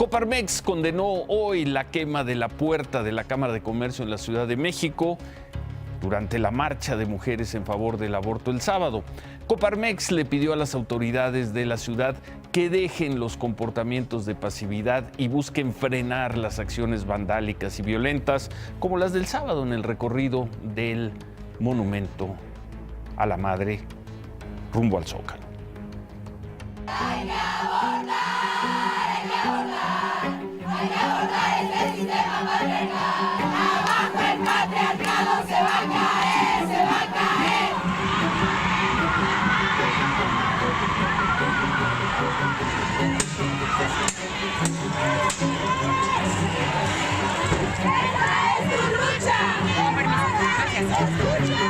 Coparmex condenó hoy la quema de la puerta de la Cámara de Comercio en la Ciudad de México durante la marcha de mujeres en favor del aborto el sábado. Coparmex le pidió a las autoridades de la ciudad que dejen los comportamientos de pasividad y busquen frenar las acciones vandálicas y violentas como las del sábado en el recorrido del monumento a la madre rumbo al Zócalo. Hay que abortar, hay que abortar, hay que abortar este sistema patriarcal. Abajo el patriarcado se va a caer, se va a caer. ¡Esa es tu lucha! ¡Escucha!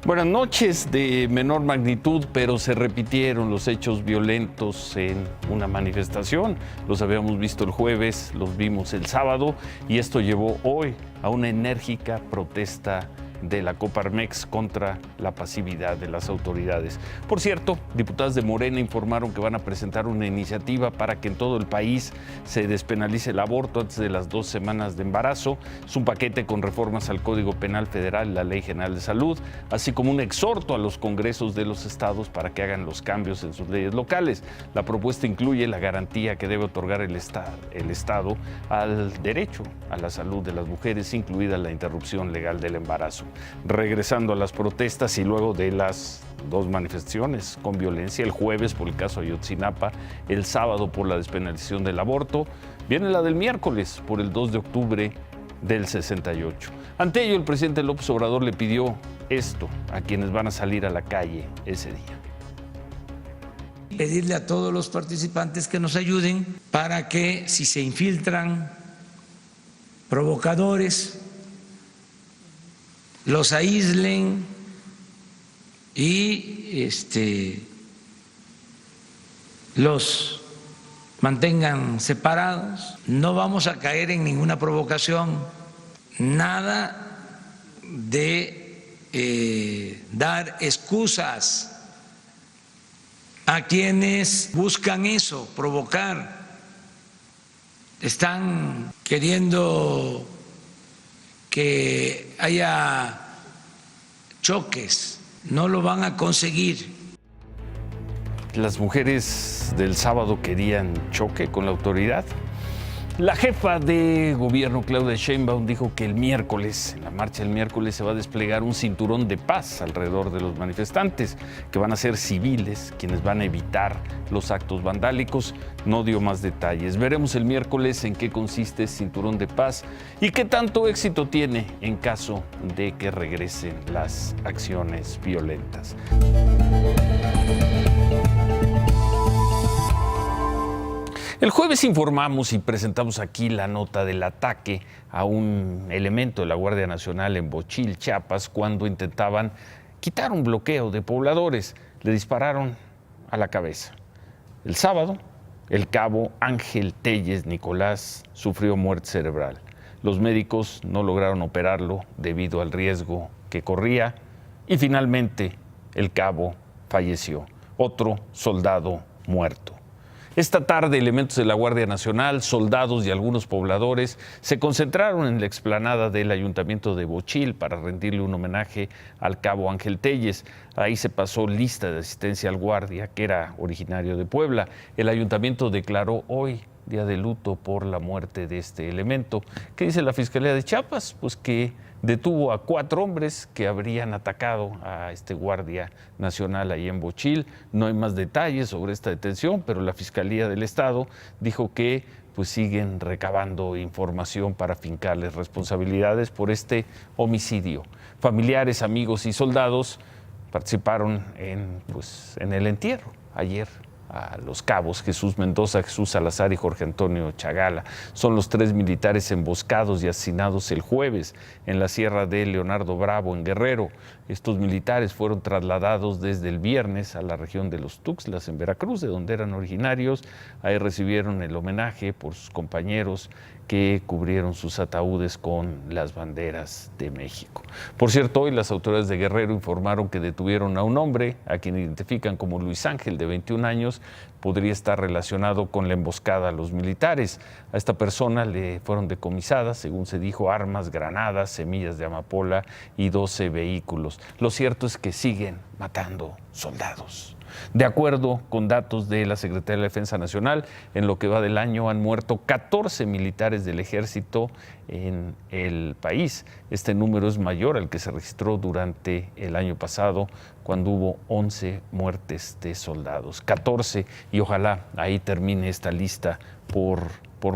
Buenas noches. De menor magnitud, pero se repitieron los hechos violentos en una manifestación. Los habíamos visto el jueves, los vimos el sábado y esto llevó hoy a una enérgica protesta de la Coparmex contra la pasividad de las autoridades. Por cierto, diputadas de Morena informaron que van a presentar una iniciativa para que en todo el país se despenalice el aborto antes de las 2 semanas de embarazo. Es un paquete con reformas al Código Penal Federal y la Ley General de Salud, así como un exhorto a los congresos de los estados para que hagan los cambios en sus leyes locales. La propuesta incluye la garantía que debe otorgar el Estado al derecho a la salud de las mujeres, incluida la interrupción legal del embarazo. Regresando a las protestas y luego de las 2 manifestaciones con violencia, el jueves por el caso Ayotzinapa, el sábado por la despenalización del aborto, viene la del miércoles por el 2 de octubre del 68. Ante ello, el presidente López Obrador le pidió esto a quienes van a salir a la calle ese día. Pedirle a todos los participantes que nos ayuden para que si se infiltran provocadores, los aíslen y los mantengan separados. No vamos a caer en ninguna provocación, nada de dar excusas a quienes buscan eso, provocar. Están queriendo que haya choques, no lo van a conseguir. Las mujeres del sábado querían choque con la autoridad. La jefa de gobierno, Claudia Sheinbaum, dijo que el miércoles, en la marcha del miércoles, se va a desplegar un cinturón de paz alrededor de los manifestantes, que van a ser civiles, quienes van a evitar los actos vandálicos. No dio más detalles. Veremos el miércoles en qué consiste ese cinturón de paz y qué tanto éxito tiene en caso de que regresen las acciones violentas. El jueves informamos y presentamos aquí la nota del ataque a un elemento de la Guardia Nacional en Bochil, Chiapas, cuando intentaban quitar un bloqueo de pobladores. Le dispararon a la cabeza. El sábado, el cabo Ángel Telles Nicolás sufrió muerte cerebral. Los médicos no lograron operarlo debido al riesgo que corría y finalmente el cabo falleció. Otro soldado muerto. Esta tarde, elementos de la Guardia Nacional, soldados y algunos pobladores se concentraron en la explanada del Ayuntamiento de Bochil para rendirle un homenaje al cabo Ángel Telles. Ahí se pasó lista de asistencia al guardia, que era originario de Puebla. El ayuntamiento declaró hoy día de luto por la muerte de este elemento. ¿Qué dice la Fiscalía de Chiapas? Pues que detuvo a 4 hombres que habrían atacado a este guardia nacional ahí en Bochil. No hay más detalles sobre esta detención, pero la Fiscalía del Estado dijo que pues siguen recabando información para fincarles responsabilidades por este homicidio. Familiares, amigos y soldados participaron en el entierro ayer a los cabos Jesús Mendoza, Jesús Salazar y Jorge Antonio Chagala. Son los 3 militares emboscados y asesinados el jueves en la Sierra de Leonardo Bravo, en Guerrero. Estos militares fueron trasladados desde el viernes a la región de los Tuxtlas, en Veracruz, de donde eran originarios. Ahí recibieron el homenaje por sus compañeros que cubrieron sus ataúdes con las banderas de México. Por cierto, hoy las autoridades de Guerrero informaron que detuvieron a un hombre, a quien identifican como Luis Ángel, de 21 años, podría estar relacionado con la emboscada a los militares. A esta persona le fueron decomisadas, según se dijo, armas, granadas, semillas de amapola y 12 vehículos. Lo cierto es que siguen matando soldados. De acuerdo con datos de la Secretaría de la Defensa Nacional, en lo que va del año han muerto 14 militares del Ejército en el país. Este número es mayor al que se registró durante el año pasado, cuando hubo 11 muertes de soldados. 14, y ojalá ahí termine esta lista por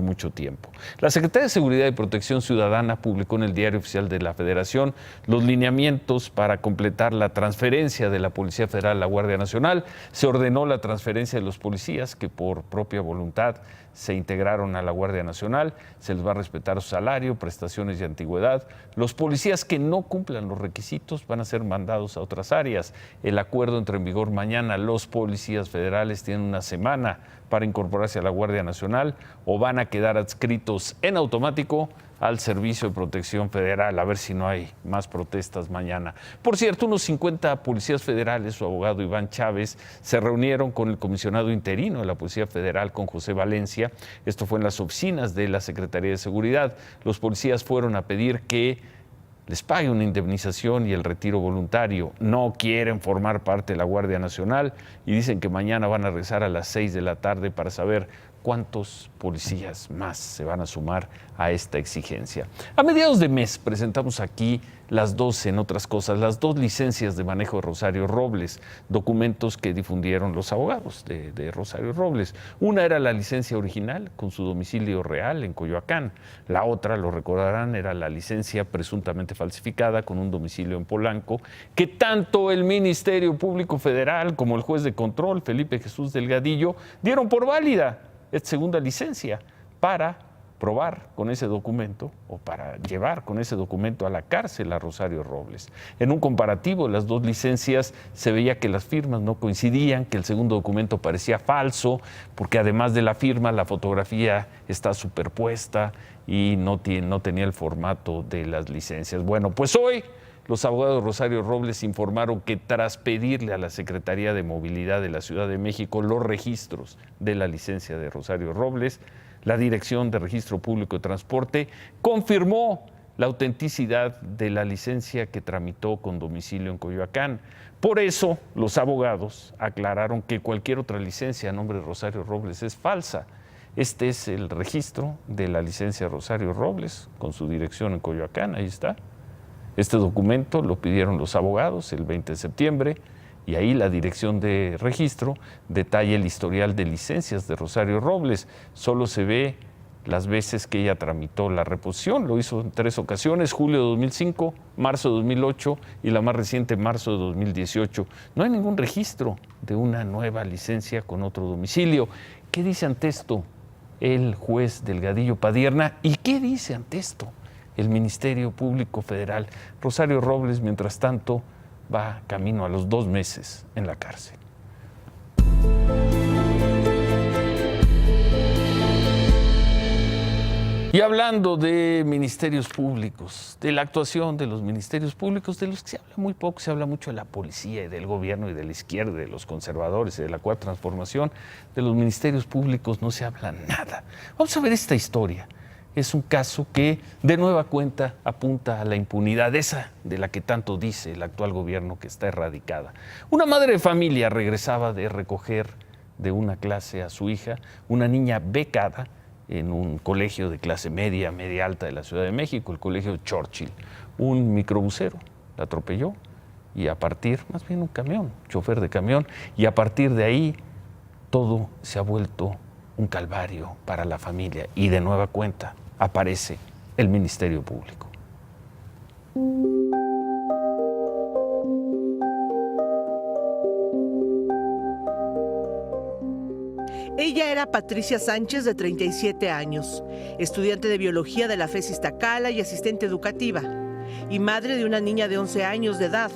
mucho tiempo. La Secretaría de Seguridad y Protección Ciudadana publicó en el Diario Oficial de la Federación los lineamientos para completar la transferencia de la Policía Federal a la Guardia Nacional. Se ordenó la transferencia de los policías que por propia voluntad se integraron a la Guardia Nacional. Se les va a respetar su salario, prestaciones y antigüedad. Los policías que no cumplan los requisitos van a ser mandados a otras áreas. El acuerdo entra en vigor mañana. Los policías federales tienen una semana para incorporarse a la Guardia Nacional o van a quedar adscritos en automático al Servicio de Protección Federal, a ver si no hay más protestas mañana. Por cierto, unos 50 policías federales, su abogado Iván Chávez, se reunieron con el comisionado interino de la Policía Federal, con José Valencia. Esto fue en las oficinas de la Secretaría de Seguridad. Los policías fueron a pedir que les pague una indemnización y el retiro voluntario. No quieren formar parte de la Guardia Nacional y dicen que mañana van a regresar a las 6 de la tarde para saber cuántos policías más se van a sumar a esta exigencia. A mediados de mes presentamos aquí las dos licencias de manejo de Rosario Robles, documentos que difundieron los abogados de Rosario Robles. Una era la licencia original con su domicilio real en Coyoacán. La otra, lo recordarán, era la licencia presuntamente falsificada con un domicilio en Polanco, que tanto el Ministerio Público Federal como el juez de control, Felipe Jesús Delgadillo, dieron por válida esta segunda licencia para probar con ese documento o para llevar con ese documento a la cárcel a Rosario Robles. En un comparativo de las dos licencias se veía que las firmas no coincidían, que el segundo documento parecía falso, porque además de la firma, la fotografía está superpuesta y no tenía el formato de las licencias. Bueno, pues hoy los abogados de Rosario Robles informaron que tras pedirle a la Secretaría de Movilidad de la Ciudad de México los registros de la licencia de Rosario Robles, la Dirección de Registro Público de Transporte confirmó la autenticidad de la licencia que tramitó con domicilio en Coyoacán. Por eso, los abogados aclararon que cualquier otra licencia a nombre de Rosario Robles es falsa. Este es el registro de la licencia de Rosario Robles con su dirección en Coyoacán, ahí está. Este documento lo pidieron los abogados el 20 de septiembre y ahí la Dirección de Registro detalla el historial de licencias de Rosario Robles. Solo se ve las veces que ella tramitó la reposición. Lo hizo en 3 ocasiones, julio de 2005, marzo de 2008 y la más reciente, marzo de 2018. No hay ningún registro de una nueva licencia con otro domicilio. ¿Qué dice ante esto el juez Delgadillo Padierna? ¿Y qué dice ante esto el Ministerio Público Federal? Rosario Robles, mientras tanto, va camino a los 2 meses en la cárcel. Y hablando de ministerios públicos, de la actuación de los ministerios públicos, de los que se habla muy poco, se habla mucho de la policía y del gobierno y de la izquierda, de los conservadores y de la Cuarta Transformación, de los ministerios públicos no se habla nada. Vamos a ver esta historia. Es un caso que de nueva cuenta apunta a la impunidad, esa de la que tanto dice el actual gobierno que está erradicada. Una madre de familia regresaba de recoger de una clase a su hija, una niña becada, en un colegio de clase media, media alta de la Ciudad de México, el colegio Churchill. Un microbusero la atropelló y más bien un camión, chofer de camión, y a partir de ahí todo se ha vuelto un calvario para la familia y de nueva cuenta aparece el Ministerio Público. Ella era Patricia Sánchez, de 37 años, estudiante de biología de la FES Iztacala y asistente educativa, y madre de una niña de 11 años de edad,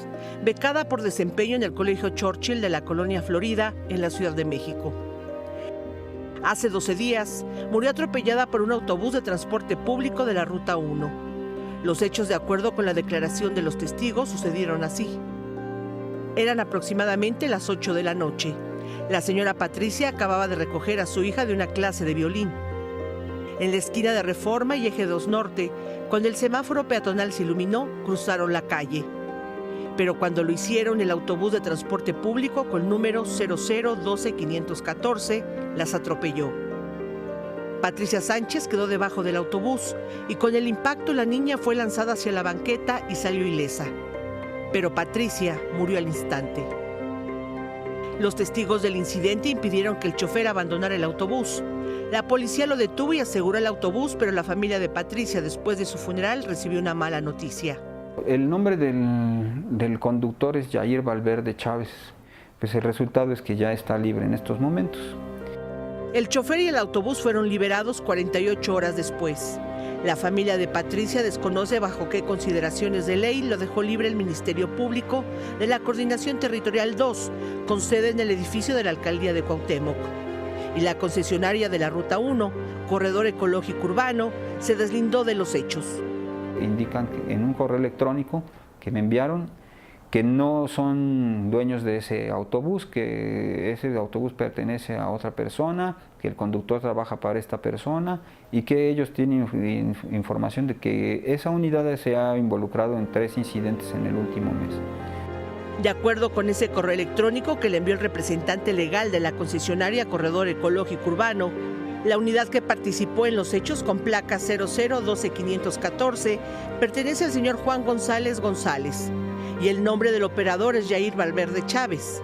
becada por desempeño en el Colegio Churchill de la Colonia Florida, en la Ciudad de México. Hace 12 días, murió atropellada por un autobús de transporte público de la Ruta 1. Los hechos, de acuerdo con la declaración de los testigos, sucedieron así. Eran aproximadamente las 8 de la noche. La señora Patricia acababa de recoger a su hija de una clase de violín. En la esquina de Reforma y Eje 2 Norte, cuando el semáforo peatonal se iluminó, cruzaron la calle. Pero cuando lo hicieron, el autobús de transporte público con número 0012-514 las atropelló. Patricia Sánchez quedó debajo del autobús y con el impacto la niña fue lanzada hacia la banqueta y salió ilesa. Pero Patricia murió al instante. Los testigos del incidente impidieron que el chofer abandonara el autobús. La policía lo detuvo y aseguró el autobús, pero la familia de Patricia, después de su funeral, recibió una mala noticia. El nombre del conductor es Jair Valverde Chávez. Pues el resultado es que ya está libre en estos momentos. El chofer y el autobús fueron liberados 48 horas después. La familia de Patricia desconoce bajo qué consideraciones de ley lo dejó libre el Ministerio Público de la Coordinación Territorial 2, con sede en el edificio de la Alcaldía de Cuauhtémoc. Y la concesionaria de la Ruta 1, Corredor Ecológico Urbano, se deslindó de los hechos. Indican en un correo electrónico que me enviaron que no son dueños de ese autobús, que ese autobús pertenece a otra persona, que el conductor trabaja para esta persona y que ellos tienen información de que esa unidad se ha involucrado en 3 incidentes en el último mes. De acuerdo con ese correo electrónico que le envió el representante legal de la concesionaria Corredor Ecológico Urbano, la unidad que participó en los hechos con placa 0012-514 pertenece al señor Juan González González y el nombre del operador es Jair Valverde Chávez.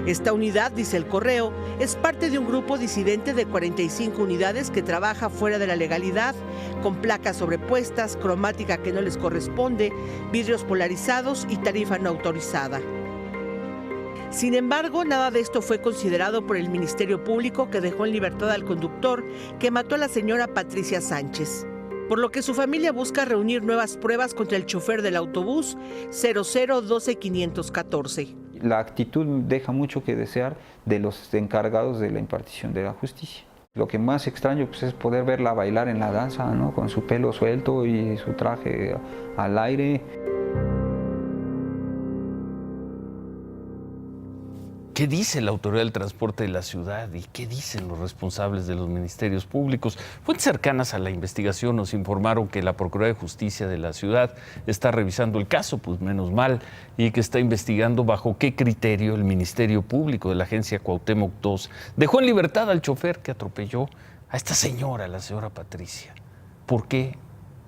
Esta unidad, dice el correo, es parte de un grupo disidente de 45 unidades que trabaja fuera de la legalidad, con placas sobrepuestas, cromática que no les corresponde, vidrios polarizados y tarifa no autorizada. Sin embargo, nada de esto fue considerado por el Ministerio Público, que dejó en libertad al conductor que mató a la señora Patricia Sánchez, por lo que su familia busca reunir nuevas pruebas contra el chofer del autobús 0012-514. La actitud deja mucho que desear de los encargados de la impartición de la justicia. Lo que más extraño pues, es poder verla bailar en la danza, ¿no? Con su pelo suelto y su traje al aire. ¿Qué dice la Autoridad del Transporte de la ciudad y qué dicen los responsables de los ministerios públicos? Fuentes cercanas a la investigación nos informaron que la Procuraduría de Justicia de la ciudad está revisando el caso, pues menos mal, y que está investigando bajo qué criterio el Ministerio Público de la agencia Cuauhtémoc II dejó en libertad al chofer que atropelló a esta señora, la señora Patricia. ¿Por qué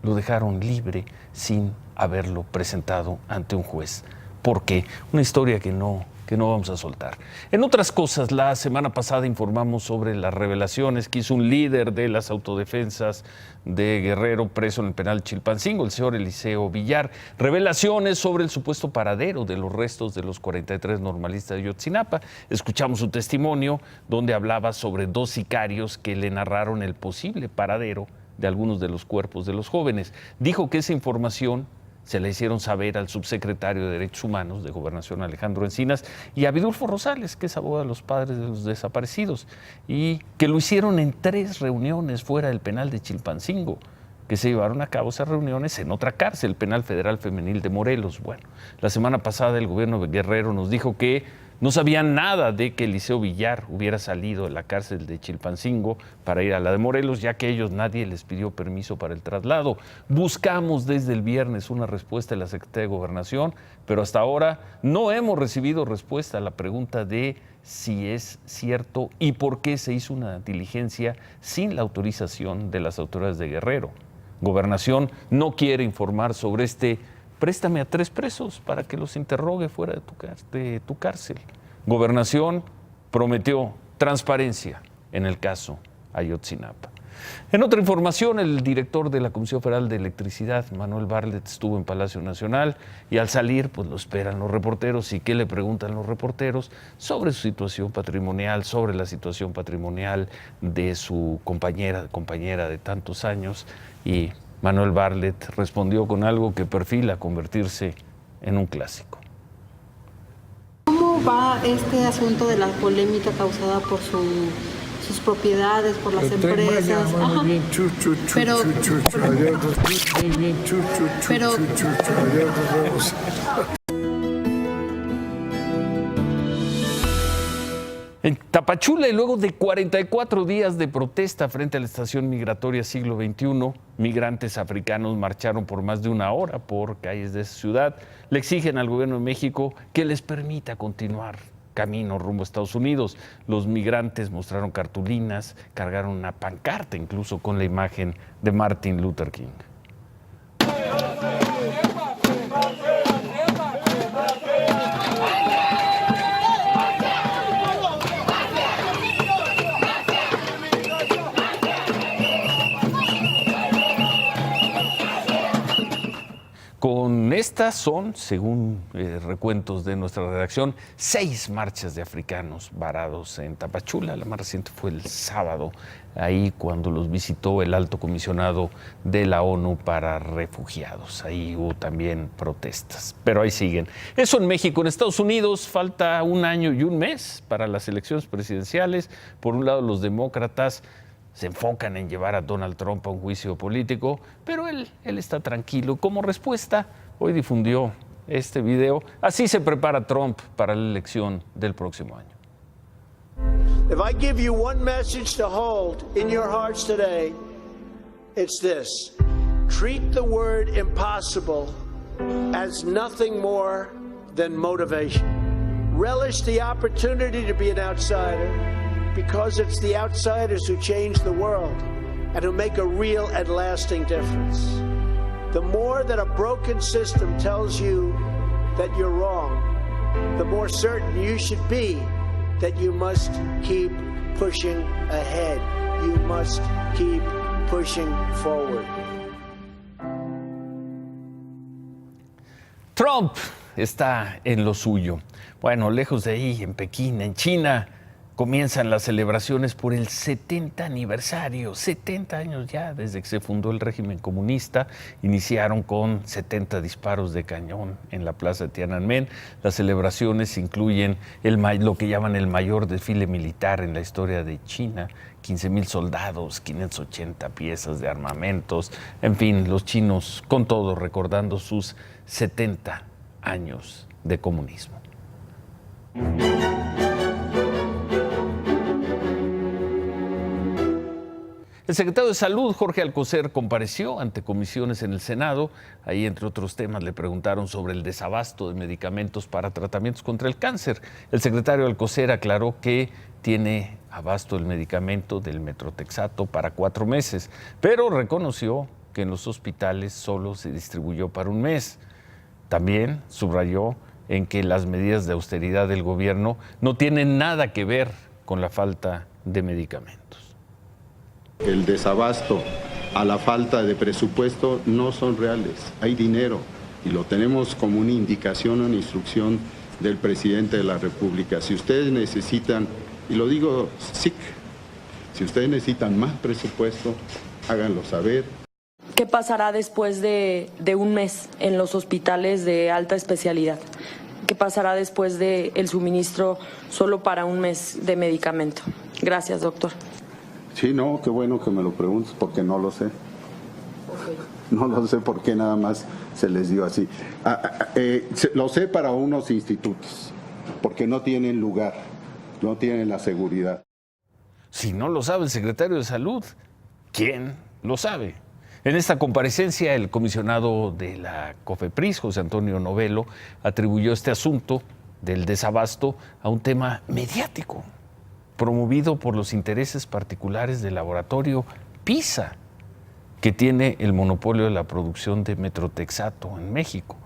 lo dejaron libre sin haberlo presentado ante un juez? ¿Por qué? Una historia que no vamos a soltar. En otras cosas, la semana pasada informamos sobre las revelaciones que hizo un líder de las autodefensas de Guerrero preso en el penal Chilpancingo, el señor Eliseo Villar. Revelaciones sobre el supuesto paradero de los restos de los 43 normalistas de Ayotzinapa. Escuchamos su testimonio donde hablaba sobre 2 sicarios que le narraron el posible paradero de algunos de los cuerpos de los jóvenes. Dijo que esa información se la hicieron saber al subsecretario de Derechos Humanos de Gobernación, Alejandro Encinas, y a Vidulfo Rosales, que es abogado de los padres de los desaparecidos, y que lo hicieron en 3 reuniones fuera del penal de Chilpancingo. que se llevaron a cabo esas reuniones en otra cárcel, el Penal Federal Femenil de Morelos. Bueno, la semana pasada el gobierno de Guerrero nos dijo que no sabían nada de que Eliseo Villar hubiera salido de la cárcel de Chilpancingo para ir a la de Morelos, ya que nadie les pidió permiso para el traslado. Buscamos desde el viernes una respuesta de la Secretaría de Gobernación, pero hasta ahora no hemos recibido respuesta a la pregunta de si es cierto y por qué se hizo una diligencia sin la autorización de las autoridades de Guerrero. Gobernación no quiere informar sobre este préstame a 3 presos para que los interrogue fuera de tu cárcel. Gobernación prometió transparencia en el caso Ayotzinapa. En otra información, el director de la Comisión Federal de Electricidad, Manuel Bartlett, estuvo en Palacio Nacional y al salir, pues lo esperan los reporteros. ¿Y qué le preguntan los reporteros? Sobre su situación patrimonial, sobre la situación patrimonial de su compañera de tantos años. Y Manuel Bartlett respondió con algo que perfila convertirse en un clásico. ¿Cómo va este asunto de la polémica causada por sus propiedades, por las empresas? En Tapachula, y luego de 44 días de protesta frente a la estación migratoria Siglo XXI, migrantes africanos marcharon por más de 1 hora por calles de esa ciudad. Le exigen al gobierno de México que les permita continuar camino rumbo a Estados Unidos. Los migrantes mostraron cartulinas, cargaron una pancarta incluso con la imagen de Martin Luther King. Con estas son, según recuentos de nuestra redacción, 6 marchas de africanos varados en Tapachula. La más reciente fue el sábado, ahí cuando los visitó el alto comisionado de la ONU para refugiados. Ahí hubo también protestas, pero ahí siguen. Eso en México. En Estados Unidos falta 1 año y 1 mes para las elecciones presidenciales. Por un lado, los demócratas se enfocan en llevar a Donald Trump a un juicio político, pero él está tranquilo. Como respuesta, hoy difundió este video. Así se prepara Trump para la elección del próximo año. If I give you one message to hold in your hearts today, it's this. Treat the word impossible as nothing more than motivation. Relish the opportunity to be an outsider, because it's the outsiders who change the world and who make a real and lasting difference. The more that a broken system tells you that you're wrong, the more certain you should be that you must keep pushing ahead. You must keep pushing forward. Trump está en lo suyo. Bueno, lejos de ahí, en Pekín, en China, comienzan las celebraciones por el 70 aniversario, 70 años ya desde que se fundó el régimen comunista. Iniciaron con 70 disparos de cañón en la plaza de Tiananmen. Las celebraciones incluyen lo que llaman el mayor desfile militar en la historia de China, 15,000 soldados, 580 piezas de armamentos. En fin, los chinos con todo recordando sus 70 años de comunismo. El secretario de Salud, Jorge Alcocer, compareció ante comisiones en el Senado. Ahí, entre otros temas, le preguntaron sobre el desabasto de medicamentos para tratamientos contra el cáncer. El secretario Alcocer aclaró que tiene abasto del medicamento del metrotexato para 4 meses, pero reconoció que en los hospitales solo se distribuyó para 1 mes. También subrayó en que las medidas de austeridad del gobierno no tienen nada que ver con la falta de medicamentos. El desabasto a la falta de presupuesto no son reales, hay dinero y lo tenemos como una indicación, una instrucción del presidente de la República. Si ustedes necesitan, y lo digo SIC, si ustedes necesitan más presupuesto, háganlo saber. ¿Qué pasará después de 1 mes en los hospitales de alta especialidad? ¿Qué pasará después del suministro solo para 1 mes de medicamento? Gracias, doctor. Sí, no, qué bueno que me lo preguntes porque no lo sé. No lo sé por qué nada más se les dio así. Lo sé para unos institutos, porque no tienen lugar, no tienen la seguridad. Si no lo sabe el secretario de Salud, ¿quién lo sabe? En esta comparecencia, el comisionado de la COFEPRIS, José Antonio Novelo, atribuyó este asunto del desabasto a un tema mediático, promovido por los intereses particulares del laboratorio PISA, que tiene el monopolio de la producción de metrotexato en México.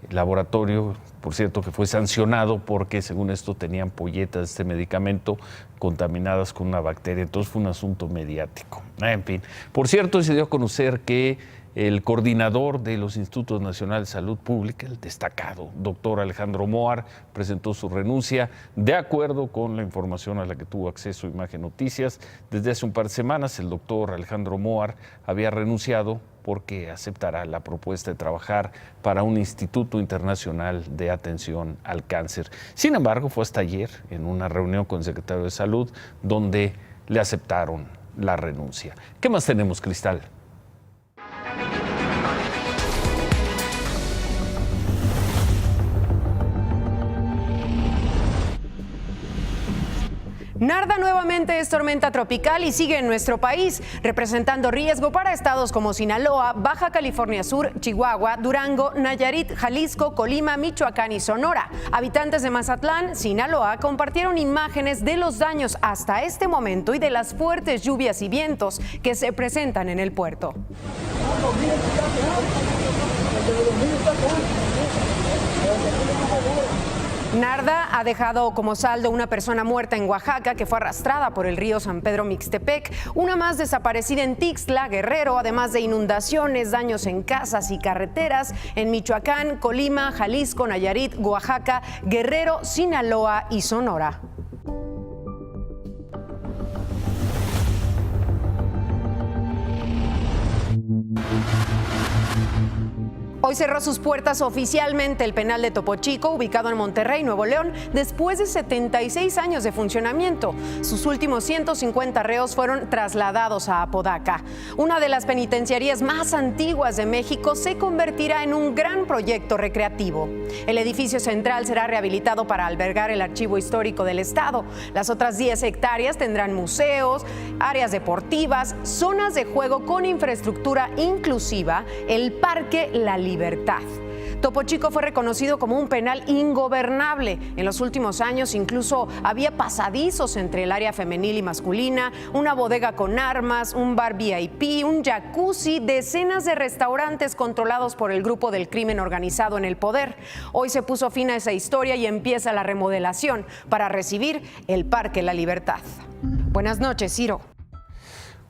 El laboratorio, por cierto, que fue sancionado porque, según esto, tenían ampolletas de este medicamento contaminadas con una bacteria. Entonces fue un asunto mediático. En fin, por cierto, se dio a conocer que el coordinador de los Institutos Nacionales de Salud Pública, el destacado doctor Alejandro Moar, presentó su renuncia de acuerdo con la información a la que tuvo acceso Imagen Noticias. Desde hace un par de semanas, el doctor Alejandro Moar había renunciado porque aceptará la propuesta de trabajar para un Instituto Internacional de Atención al Cáncer. Sin embargo, fue hasta ayer, en una reunión con el secretario de Salud, donde le aceptaron la renuncia. ¿Qué más tenemos, Cristal? Narda nuevamente es tormenta tropical y sigue en nuestro país, representando riesgo para estados como Sinaloa, Baja California Sur, Chihuahua, Durango, Nayarit, Jalisco, Colima, Michoacán y Sonora. Habitantes de Mazatlán, Sinaloa, compartieron imágenes de los daños hasta este momento y de las fuertes lluvias y vientos que se presentan en el puerto. Narda ha dejado como saldo una persona muerta en Oaxaca que fue arrastrada por el río San Pedro Mixtepec, una más desaparecida en Tixtla, Guerrero, además de inundaciones, daños en casas y carreteras en Michoacán, Colima, Jalisco, Nayarit, Oaxaca, Guerrero, Sinaloa y Sonora. Hoy cerró sus puertas oficialmente el penal de Topo Chico, ubicado en Monterrey, Nuevo León, después de 76 años de funcionamiento. Sus últimos 150 reos fueron trasladados a Apodaca. Una de las penitenciarías más antiguas de México se convertirá en un gran proyecto recreativo. El edificio central será rehabilitado para albergar el archivo histórico del Estado. Las otras 10 hectáreas tendrán museos, áreas deportivas, zonas de juego con infraestructura inclusiva, el Parque La Libertad. Topo Chico fue reconocido como un penal ingobernable. En los últimos años incluso había pasadizos entre el área femenil y masculina, una bodega con armas, un bar VIP, un jacuzzi, decenas de restaurantes controlados por el grupo del crimen organizado en el poder. Hoy se puso fin a esa historia y empieza la remodelación para recibir el Parque La Libertad. Buenas noches, Ciro.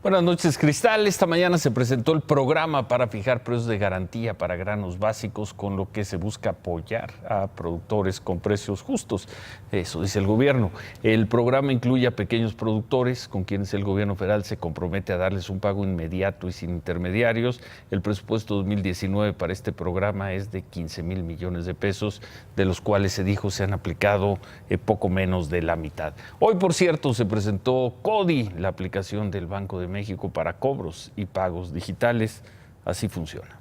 Buenas noches, Cristal. Esta mañana se presentó el programa para fijar precios de garantía para granos básicos, con lo que se busca apoyar a productores con precios justos. Eso dice el gobierno. El programa incluye a pequeños productores con quienes el gobierno federal se compromete a darles un pago inmediato y sin intermediarios. El presupuesto 2019 para este programa es de 15,000 millones de pesos, de los cuales se dijo se han aplicado poco menos de la mitad. Hoy, por cierto, se presentó CODI, la aplicación del Banco de México para cobros y pagos digitales. Así funciona.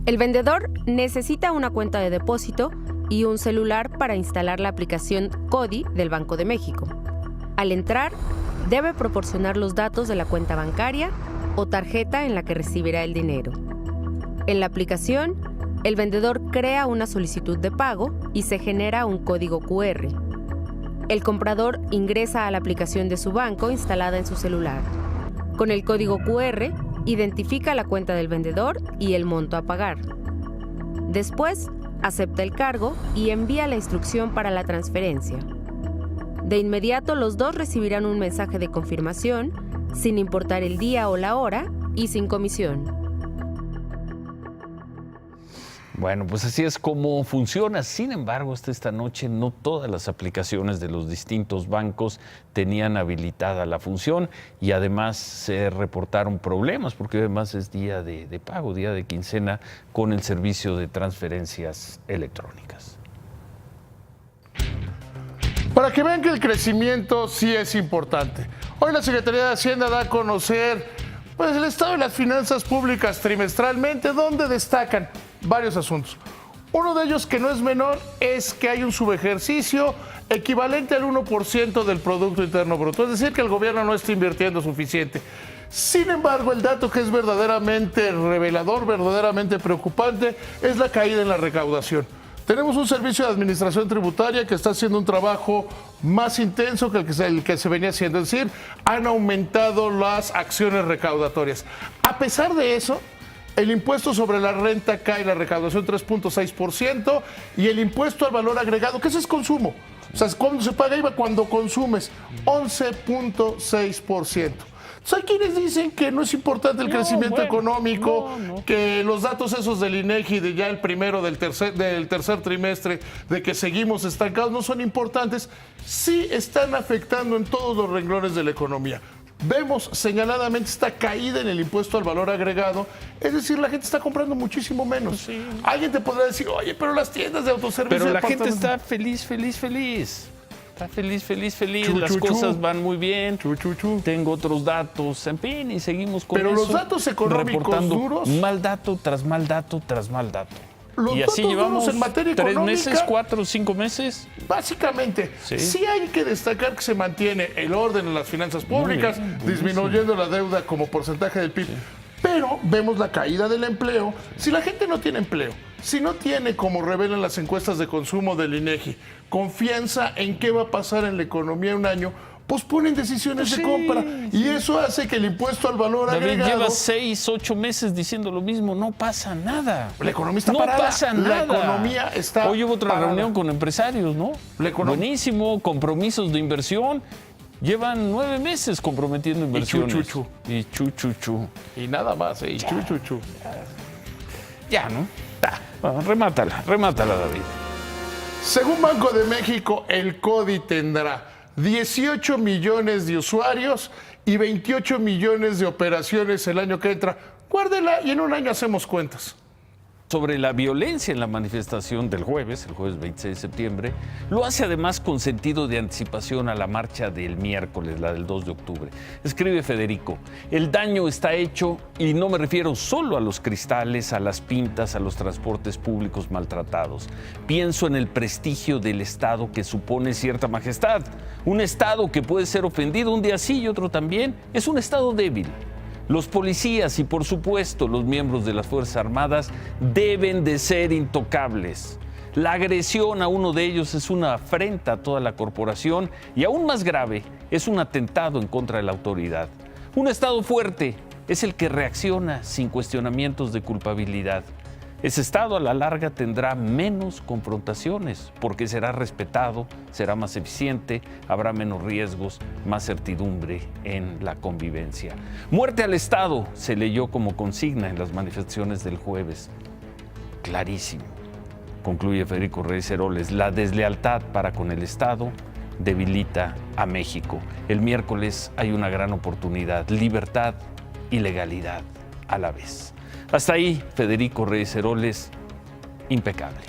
El vendedor necesita una cuenta de depósito y un celular para instalar la aplicación CODI del Banco de México. Al entrar, debe proporcionar los datos de la cuenta bancaria o tarjeta en la que recibirá el dinero. En la aplicación, el vendedor crea una solicitud de pago y se genera un código QR. El comprador ingresa a la aplicación de su banco instalada en su celular. Con el código QR, identifica la cuenta del vendedor y el monto a pagar. Después, acepta el cargo y envía la instrucción para la transferencia. De inmediato, los dos recibirán un mensaje de confirmación, sin importar el día o la hora y sin comisión. Bueno, pues así es como funciona. Sin embargo, hasta esta noche no todas las aplicaciones de los distintos bancos tenían habilitada la función y además se reportaron problemas porque además es día de pago, día de quincena con el servicio de transferencias electrónicas. Para que vean que el crecimiento sí es importante. Hoy la Secretaría de Hacienda da a conocer Pues el estado de las finanzas públicas trimestralmente, donde destacan varios asuntos. Uno de ellos, que no es menor, es que hay un subejercicio equivalente al 1% del Producto Interno Bruto. Es decir, que el gobierno no está invirtiendo suficiente. Sin embargo, el dato que es verdaderamente revelador, verdaderamente preocupante, es la caída en la recaudación. Tenemos un servicio de administración tributaria que está haciendo un trabajo más intenso que el que se venía haciendo. Es decir, han aumentado las acciones recaudatorias. A pesar de eso, el impuesto sobre la renta cae, la recaudación 3.6%, y el impuesto al valor agregado, que ese es consumo. O sea, ¿cuándo se paga IVA? Cuando consumes, 11.6%. Hay quienes dicen que no es importante el crecimiento económico, que los datos esos del INEGI de ya el primero del tercer trimestre, de que seguimos estancados, no son importantes. Sí están afectando en todos los renglones de la economía. Vemos señaladamente esta caída en el impuesto al valor agregado, es decir, la gente está comprando muchísimo menos. Sí. Alguien te podrá decir, oye, pero las tiendas de autoservicio... Pero la gente está feliz. Está feliz. Las cosas van muy bien. Tengo otros datos. En fin, y seguimos con eso. Pero los datos económicos duros... mal dato tras mal dato tras mal dato. Los y así datos llevamos duros en materia 3 económica, meses, 4, 5 meses. Básicamente, sí hay que destacar que se mantiene el orden en las finanzas públicas, disminuyendo la deuda como porcentaje del PIB. Sí. Pero vemos la caída del empleo. Si la gente no tiene empleo, si no tiene, como revelan las encuestas de consumo del INEGI, confianza en qué va a pasar en la economía en un año, posponen decisiones de compra. Y eso hace que el impuesto al valor agregado... Lleva 6, 8 meses diciendo lo mismo. No pasa nada. La economía está parada. No pasa nada. La economía está Hoy hubo otra reunión con empresarios, ¿no? Buenísimo, compromisos de inversión. Llevan 9 meses comprometiendo inversiones. Y chuchuchu. Y nada más, y chuchuchu. Ya, ¿no? Bueno, remátala, David. Según Banco de México, el CODI tendrá 18 millones de usuarios y 28 millones de operaciones el año que entra. Guárdela y en un año hacemos cuentas. Sobre la violencia en la manifestación del jueves, el jueves 26 de septiembre, lo hace además con sentido de anticipación a la marcha del miércoles, la del 2 de octubre. Escribe Federico, el daño está hecho y no me refiero solo a los cristales, a las pintas, a los transportes públicos maltratados. Pienso en el prestigio del Estado que supone cierta majestad. Un Estado que puede ser ofendido un día sí y otro también. Es un Estado débil. Los policías y, por supuesto, los miembros de las Fuerzas Armadas deben de ser intocables. La agresión a uno de ellos es una afrenta a toda la corporación y, aún más grave, es un atentado en contra de la autoridad. Un Estado fuerte es el que reacciona sin cuestionamientos de culpabilidad. Ese Estado a la larga tendrá menos confrontaciones porque será respetado, será más eficiente, habrá menos riesgos, más certidumbre en la convivencia. Muerte al Estado se leyó como consigna en las manifestaciones del jueves. Clarísimo, concluye Federico Reyes Heroles, la deslealtad para con el Estado debilita a México. El miércoles hay una gran oportunidad, libertad y legalidad a la vez. Hasta ahí, Federico Reyes Heroles, impecable.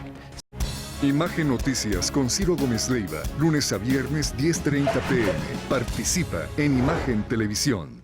Imagen Noticias con Ciro Gómez Leiva, lunes a viernes 10:30 p.m. Participa en Imagen Televisión.